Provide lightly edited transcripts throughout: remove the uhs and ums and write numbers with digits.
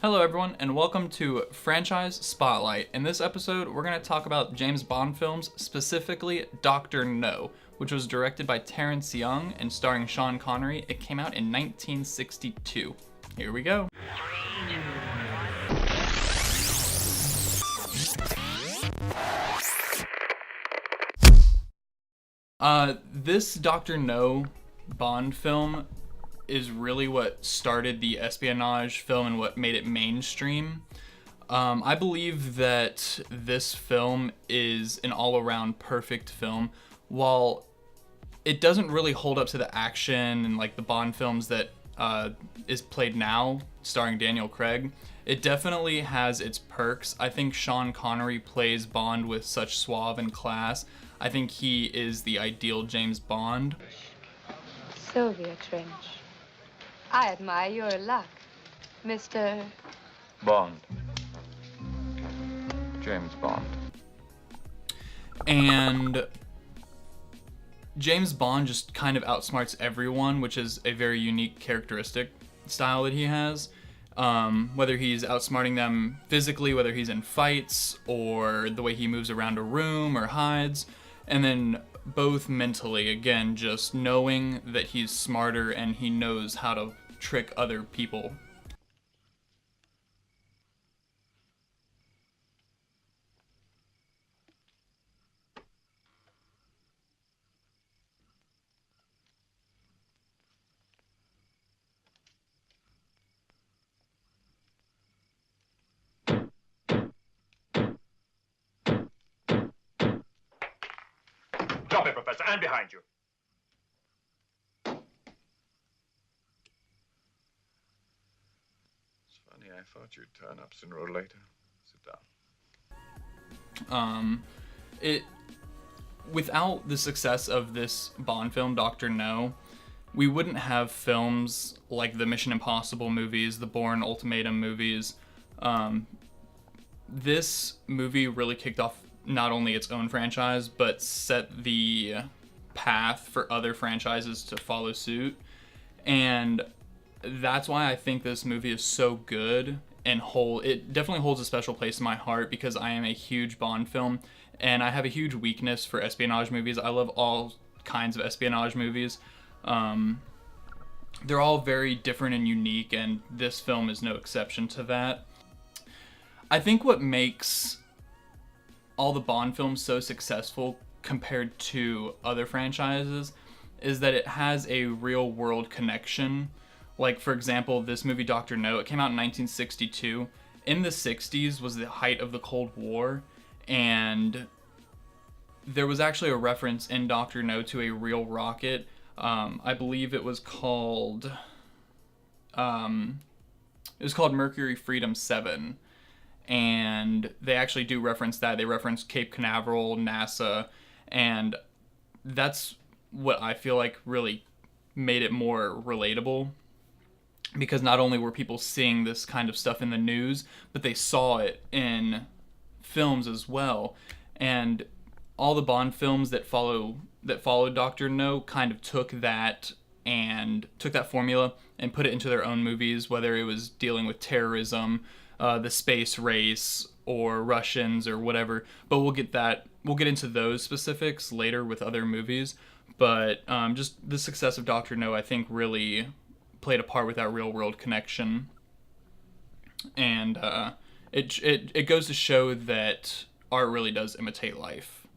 Hello everyone, and welcome to Franchise Spotlight. In this episode, we're going to talk about James Bond films, specifically Dr. No, which was directed by Terrence Young and starring Sean Connery. It came out in 1962. Here we go. This Dr. No Bond film is really what started the espionage film and what made it mainstream. I believe that this film is an all-around perfect film. While it doesn't really hold up to the action and like the Bond films that is played now, starring Daniel Craig, it definitely has its perks. I think Sean Connery plays Bond with such suave and class. I think he is the ideal James Bond. Sylvia Trench. I admire your luck, Mr. Bond. James Bond. And James Bond just kind of outsmarts everyone, which is a very unique characteristic style that he has. Whether he's outsmarting them physically, whether he's in fights, or the way he moves around a room or hides, and then both mentally, again, just knowing that he's smarter and he knows how to trick other people. Drop it, Professor, and behind you. It's funny, I thought you'd turn up sooner or later. Sit down. Without the success of this Bond film, Dr. No, we wouldn't have films like the Mission Impossible movies, the Bourne Ultimatum movies. This movie really kicked off not only its own franchise, but set the path for other franchises to follow suit. And that's why I think this movie is so good and it definitely holds a special place in my heart, because I am a huge Bond film and I have a huge weakness for espionage movies. I love all kinds of espionage movies. They're all very different and unique, and this film is no exception to that. I think what makes all the Bond films so successful compared to other franchises is that it has a real world connection. Like, for example, this movie Dr. No, it came out in 1962. In the 60s was the height of the Cold War, and there was actually a reference in Dr. No to a real rocket. I believe it was called Mercury Freedom 7. And they actually do reference that. They reference Cape Canaveral, NASA, and that's what I feel like really made it more relatable, because not only were people seeing this kind of stuff in the news, but they saw it in films as well. And all the Bond films that followed Dr. No kind of took that formula and put it into their own movies, whether it was dealing with terrorism, the space race, or Russians, or whatever. But we'll get into those specifics later with other movies. But just the success of Dr. No, I think, really played a part with that real world connection. And it goes to show that art really does imitate life.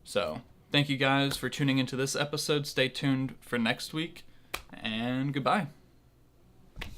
So thank you guys for tuning into this episode. Stay tuned for next week, and goodbye.